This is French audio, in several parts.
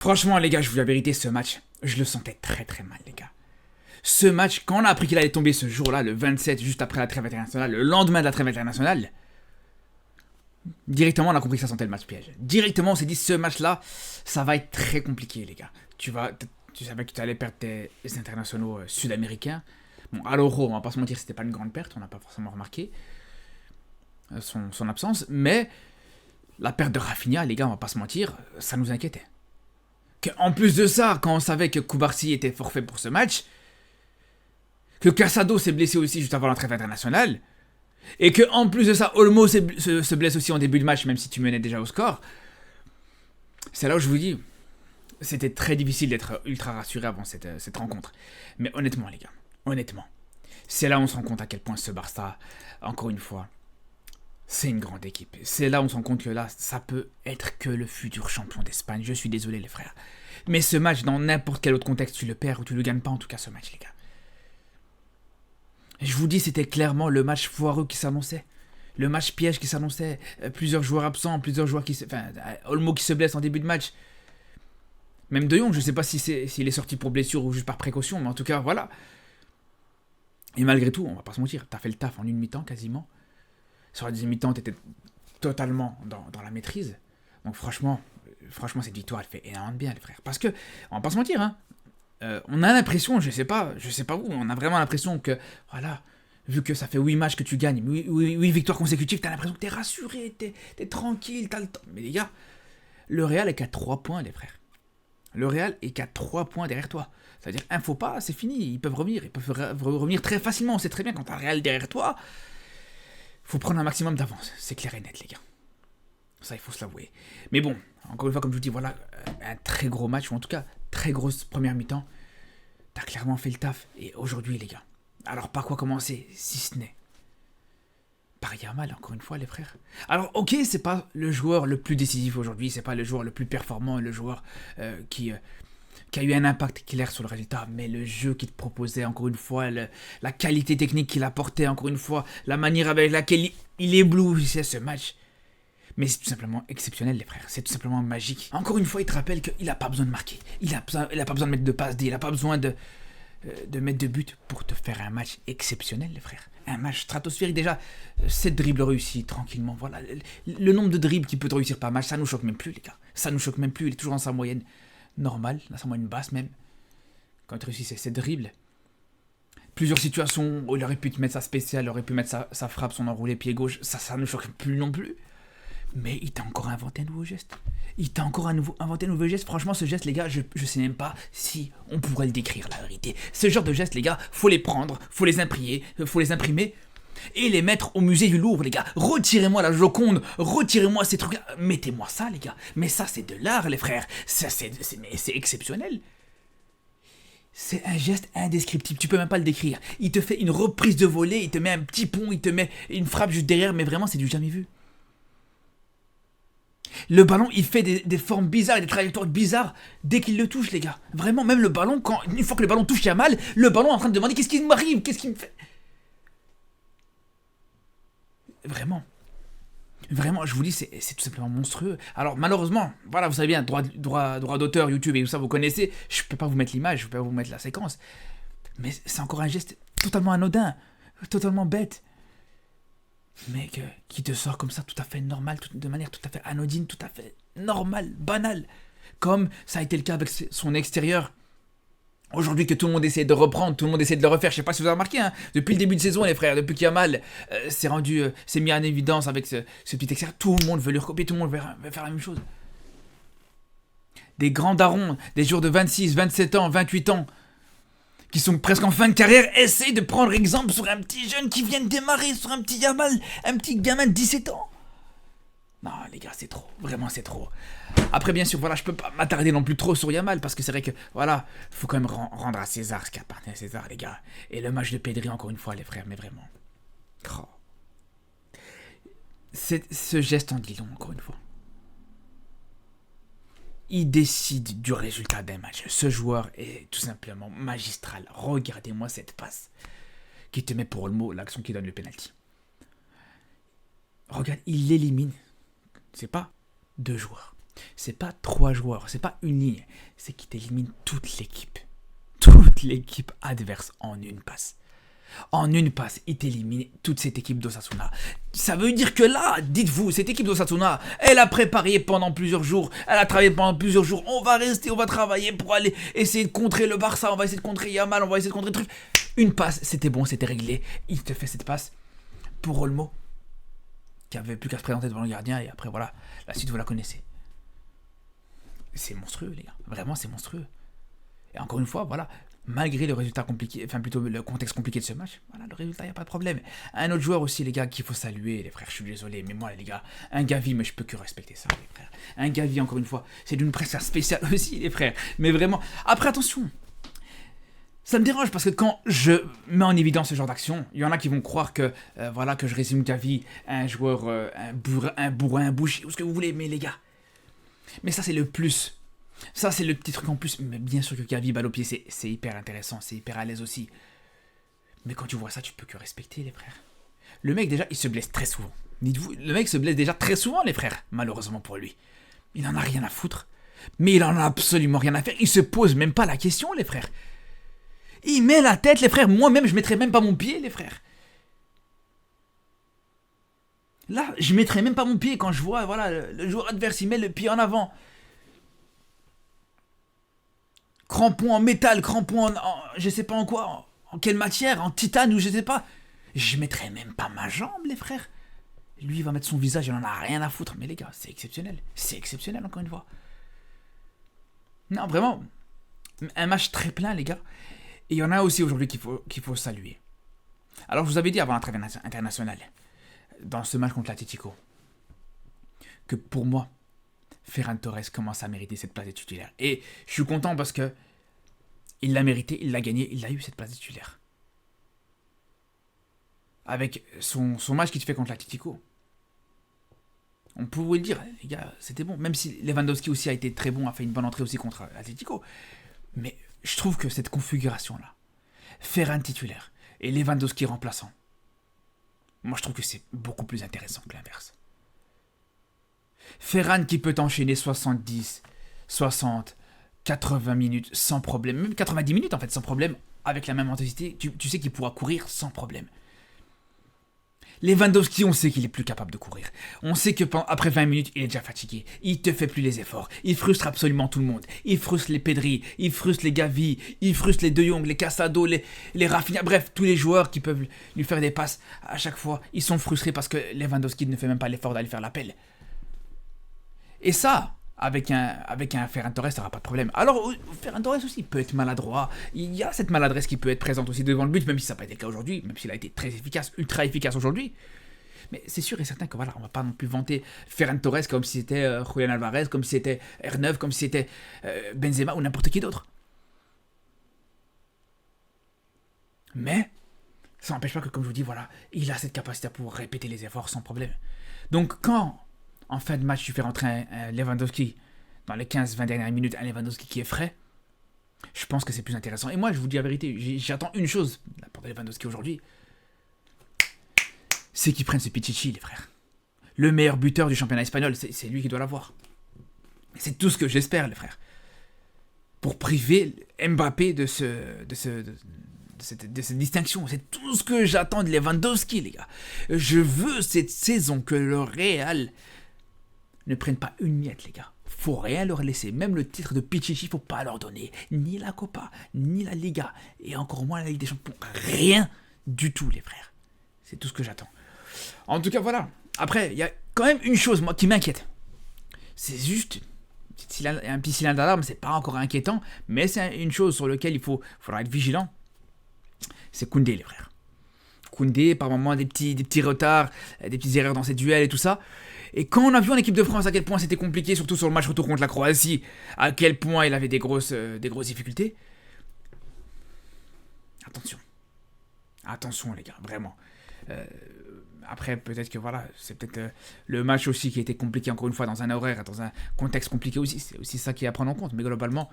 Franchement, les gars, je vous dis la vérité, ce match, je le sentais très très mal, les gars. Ce match, quand on a appris qu'il allait tomber ce jour-là, le 27, juste après la trêve internationale, le lendemain de la trêve internationale, directement on a compris que ça sentait le match piège. Directement on s'est dit, ce match-là, ça va être très compliqué, les gars. Tu savais que tu allais perdre tes internationaux sud-américains. Bon, à l'Euro, on va pas se mentir, c'était pas une grande perte, on n'a pas forcément remarqué son absence, mais la perte de Rafinha, les gars, on va pas se mentir, ça nous inquiétait. En plus de ça, quand on savait que Koubarsi était forfait pour ce match, que Casado s'est blessé aussi juste avant la trêve internationale, et que en plus de ça, Olmo se blesse aussi en début de match, même si tu menais déjà au score, c'est là où je vous dis, c'était très difficile d'être ultra rassuré avant cette rencontre. Mais honnêtement, les gars, honnêtement, c'est là où on se rend compte à quel point ce Barça, encore une fois, c'est une grande équipe. C'est là où on se rend compte que là, ça peut être que le futur champion d'Espagne. Je suis désolé, les frères. Mais ce match, dans n'importe quel autre contexte, tu le perds ou tu le gagnes pas, en tout cas ce match, les gars. Je vous dis, c'était clairement le match foireux qui s'annonçait. Le match piège qui s'annonçait. Plusieurs joueurs absents, plusieurs joueurs qui se... Enfin, Olmo qui se blesse en début de match. Même De Jong, je sais pas s'il est sorti pour blessure ou juste par précaution, mais en tout cas, voilà. Et malgré tout, on va pas se mentir, t'as fait le taf en une mi-temps quasiment. Sur la deuxième mi-temps, t'étais totalement dans la maîtrise. Donc franchement, cette victoire, elle fait énormément de bien, les frères. Parce que, on va pas se mentir, hein, on a l'impression, je sais pas vous, on a vraiment l'impression que, voilà, vu que ça fait 8 matchs que tu gagnes, 8 victoires consécutives, t'as l'impression que t'es rassuré, t'es tranquille, t'as le temps. Mais les gars, le Real est qu'à 3 points, les frères. Le Real est qu'à 3 points derrière toi. C'est-à-dire, un faux pas, c'est fini, ils peuvent revenir très facilement. On sait très bien quand t'as le Real derrière toi, faut prendre un maximum d'avance, c'est clair et net, les gars. Ça, il faut se l'avouer. Mais bon, encore une fois, comme je vous dis, voilà, un très gros match, ou en tout cas, très grosse première mi-temps. T'as clairement fait le taf. Et aujourd'hui, les gars, alors par quoi commencer, si ce n'est par Yamal, encore une fois, les frères. Alors, ok, c'est pas le joueur le plus décisif aujourd'hui, c'est pas le joueur le plus performant, le joueur qui a eu un impact clair sur le résultat, mais le jeu qu'il te proposait, encore une fois, la qualité technique qu'il apportait, encore une fois, la manière avec laquelle il éblouissait ce match. Mais c'est tout simplement exceptionnel, les frères. C'est tout simplement magique. Encore une fois, il te rappelle qu'il n'a pas besoin de marquer. Il n'a pas besoin de mettre de passes D. Il n'a pas besoin de mettre de but pour te faire un match exceptionnel, les frères. Un match stratosphérique. Déjà, 7 dribbles réussis tranquillement. Voilà. Le nombre de dribbles qu'il peut te réussir par match, ça nous choque même plus, les gars. Ça nous choque même plus. Il est toujours dans sa moyenne normale, dans sa moyenne basse même. Quand il réussit ses 7 dribbles. Plusieurs situations où il aurait pu te mettre sa spéciale, il aurait pu mettre sa frappe, son enroulé pied gauche. Ça ne choque plus non plus. Mais il t'a encore inventé un nouveau geste. Inventé un nouveau geste. Franchement, ce geste, les gars, je sais même pas si on pourrait le décrire, la vérité. Ce genre de gestes, les gars, faut les prendre, faut les imprimer et les mettre au musée du Louvre, les gars. Retirez-moi la Joconde, retirez-moi ces trucs-là. Mettez-moi ça, les gars. Mais ça, c'est de l'art, les frères. C'est exceptionnel. C'est un geste indescriptible, tu peux même pas le décrire. Il te fait une reprise de volée, il te met un petit pont, il te met une frappe juste derrière, mais vraiment, c'est du jamais vu. Le ballon, il fait des formes bizarres et des trajectoires bizarres dès qu'il le touche, les gars. Vraiment, même le ballon, une fois que le ballon touche Yamal, le ballon est en train de demander qu'est-ce qui m'arrive, qu'est-ce qui me fait. Vraiment, je vous dis, c'est tout simplement monstrueux. Alors, malheureusement, voilà, vous savez bien, droit d'auteur, YouTube et tout ça, vous connaissez. Je peux pas vous mettre l'image, je peux pas vous mettre la séquence. Mais c'est encore un geste totalement anodin, totalement bête. Mais qui te sort comme ça, tout à fait normal, de manière tout à fait anodine, tout à fait normale, banale. Comme ça a été le cas avec son extérieur. Aujourd'hui que tout le monde essaie de reprendre, tout le monde essaie de le refaire, je sais pas si vous avez remarqué, hein, depuis le début de saison les frères, depuis qu'Yamal s'est mis en évidence avec ce petit extérieur, tout le monde veut lui recopier, tout le monde veut faire la même chose. Des grands darons, des joueurs de 26, 27 ans, 28 ans, qui sont presque en fin de carrière, essayent de prendre exemple sur un petit jeune qui vient de démarrer, sur un petit Yamal, un petit gamin de 17 ans. Non, les gars, c'est trop. Vraiment, c'est trop. Après, bien sûr, voilà, je peux pas m'attarder non plus trop sur Yamal, parce que c'est vrai que, voilà, faut quand même rendre à César ce qui appartient à César, les gars. Et le match de Pedri, encore une fois, les frères, mais vraiment. Oh. Ce geste en dit long, encore une fois. Il décide du résultat d'un match. Ce joueur est tout simplement magistral. Regardez-moi cette passe qui te met pour Olmo, l'action qui donne le penalty. Regarde, il l'élimine. C'est pas 2 joueurs. C'est pas 3 joueurs, c'est pas une ligne, c'est qu'il t'élimine toute l'équipe. Toute l'équipe adverse en une passe. En une passe, il t'élimine toute cette équipe d'Osasuna. Ça veut dire que là, dites-vous, cette équipe d'Osasuna, elle a préparé pendant plusieurs jours, elle a travaillé pendant plusieurs jours, on va rester, on va travailler pour aller essayer de contrer le Barça, on va essayer de contrer Yamal, on va essayer de contrer le truc. Une passe, c'était bon, c'était réglé. Il te fait cette passe pour Olmo, qui avait plus qu'à se présenter devant le gardien, et après voilà, la suite vous la connaissez. C'est monstrueux les gars, vraiment c'est monstrueux. Et encore une fois, voilà, malgré le résultat compliqué, enfin plutôt le contexte compliqué de ce match, voilà, le résultat, il n'y a pas de problème. Un autre joueur aussi, les gars, qu'il faut saluer, les frères, je suis désolé, mais moi, les gars, un Gavi, mais je peux que respecter ça, les frères. Un Gavi, encore une fois, c'est d'une prestation spéciale aussi, les frères. Mais vraiment, après, attention, ça me dérange parce que quand je mets en évidence ce genre d'action, il y en a qui vont croire que, voilà, que je résume Gavi à un joueur, un bourrin, un boucher, ou ce que vous voulez, mais les gars, mais ça, c'est le plus. Ça, c'est le petit truc en plus. Mais bien sûr que Gavi, balle au pied, c'est hyper intéressant, c'est hyper à l'aise aussi. Mais quand tu vois ça, tu peux que respecter, les frères. Le mec, déjà, il se blesse très souvent. Dites-vous, le mec se blesse déjà très souvent, les frères. Malheureusement pour lui. Il en a rien à foutre. Mais il en a absolument rien à faire. Il se pose même pas la question, les frères. Il met la tête, les frères. Moi-même, je mettrais même pas mon pied, les frères. Là, je mettrais même pas mon pied quand je vois, voilà, le joueur adverse, il met le pied en avant. Crampon en métal, crampon je sais pas en quoi, en quelle matière, en titane ou je sais pas. Je mettrais même pas ma jambe, les frères. Lui, il va mettre son visage, il en a rien à foutre. Mais les gars, c'est exceptionnel. C'est exceptionnel, encore une fois. Non, vraiment, un match très plein, les gars. Et il y en a aussi aujourd'hui qu'il faut saluer. Alors, je vous avais dit avant la trêve internationale, dans ce match contre l'Atlético, que pour moi, Ferran Torres commence à mériter cette place de titulaire. Et je suis content parce que il l'a mérité, il l'a gagné, il a eu cette place de titulaire. Avec son match qu'il fait contre l'Atlético. On pourrait le dire, les gars, c'était bon. Même si Lewandowski aussi a été très bon, a fait une bonne entrée aussi contre l'Atlético. Mais je trouve que cette configuration-là, Ferran titulaire et Lewandowski remplaçant, moi je trouve que c'est beaucoup plus intéressant que l'inverse. Ferran qui peut enchaîner 70, 60, 80 minutes sans problème, même 90 minutes en fait sans problème, avec la même intensité, tu sais qu'il pourra courir sans problème. Lewandowski, on sait qu'il est plus capable de courir. On sait que après 20 minutes, il est déjà fatigué. Il te fait plus les efforts. Il frustre absolument tout le monde. Il frustre les Pedri, il frustre les Gavi, il frustre les De Jong, les Casado, les Rafinha. Bref, tous les joueurs qui peuvent lui faire des passes à chaque fois, ils sont frustrés parce que Lewandowski ne fait même pas l'effort d'aller faire l'appel. Et ça, avec un Ferran Torres, ça n'aura pas de problème. Alors, Ferran Torres aussi peut être maladroit. Il y a cette maladresse qui peut être présente aussi devant le but, même si ça n'a pas été le cas aujourd'hui, même s'il a été très efficace, ultra efficace aujourd'hui. Mais c'est sûr et certain que voilà, on ne va pas non plus vanter Ferran Torres comme si c'était Julián Alvarez, comme si c'était R9, comme si c'était Benzema ou n'importe qui d'autre. Mais ça n'empêche pas que, comme je vous dis, voilà, il a cette capacité à pouvoir répéter les efforts sans problème. Donc quand en fin de match, tu fais rentrer un Lewandowski dans les 15-20 dernières minutes, un Lewandowski qui est frais, je pense que c'est plus intéressant. Et moi, je vous dis la vérité, j'attends une chose de la part de Lewandowski aujourd'hui, c'est qu'il prenne ce Pichichi, les frères. Le meilleur buteur du championnat espagnol, c'est lui qui doit l'avoir. C'est tout ce que j'espère, les frères. Pour priver Mbappé de cette distinction. C'est tout ce que j'attends de Lewandowski, les gars. Je veux cette saison que le Real ne prennent pas une miette, les gars. Faut rien leur laisser. Même le titre de Pichichi, faut pas leur donner. Ni la Copa, ni la Liga, et encore moins la Ligue des Champions. Rien du tout, les frères. C'est tout ce que j'attends. En tout cas, voilà. Après, il y a quand même une chose, moi, qui m'inquiète. C'est juste un petit cylindre d'alarme, c'est pas encore inquiétant, mais c'est une chose sur laquelle il faudra être vigilant. C'est Koundé, les frères. Koundé, par moments, des petits retards, des petites erreurs dans ses duels et tout ça. Et quand on a vu en équipe de France à quel point c'était compliqué, surtout sur le match retour contre la Croatie, à quel point il avait des grosses difficultés. Attention les gars, vraiment. Après, peut-être que voilà, c'est peut-être le match aussi qui a été compliqué encore une fois dans un horaire, dans un contexte compliqué aussi. C'est aussi ça qui est à prendre en compte. Mais globalement,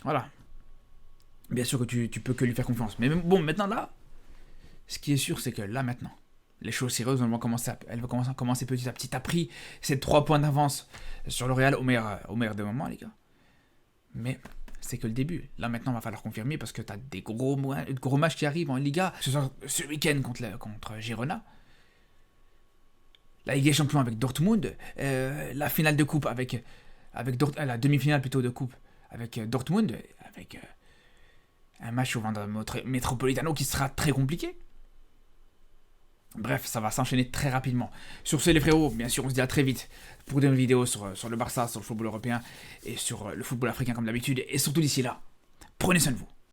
voilà. Bien sûr que tu peux que lui faire confiance. Mais bon, maintenant là, ce qui est sûr, c'est que là maintenant, Les choses sérieuses, elles vont commencer petit à petit. T'as pris ces 3 points d'avance sur le Real au meilleur des moments, les gars. Mais c'est que le début. Là, maintenant, il va falloir confirmer parce que t'as des gros matchs qui arrivent en Liga. Ce week-end contre Girona. La Ligue des Champions avec Dortmund. La finale de coupe avec la demi-finale plutôt de coupe avec Dortmund. Avec un match au Wanda Metropolitano qui sera très compliqué. Bref, ça va s'enchaîner très rapidement. Sur ce, les frérots, bien sûr, on se dit à très vite pour de nouvelles vidéos sur le Barça, sur le football européen et sur le football africain comme d'habitude. Et surtout d'ici là, prenez soin de vous.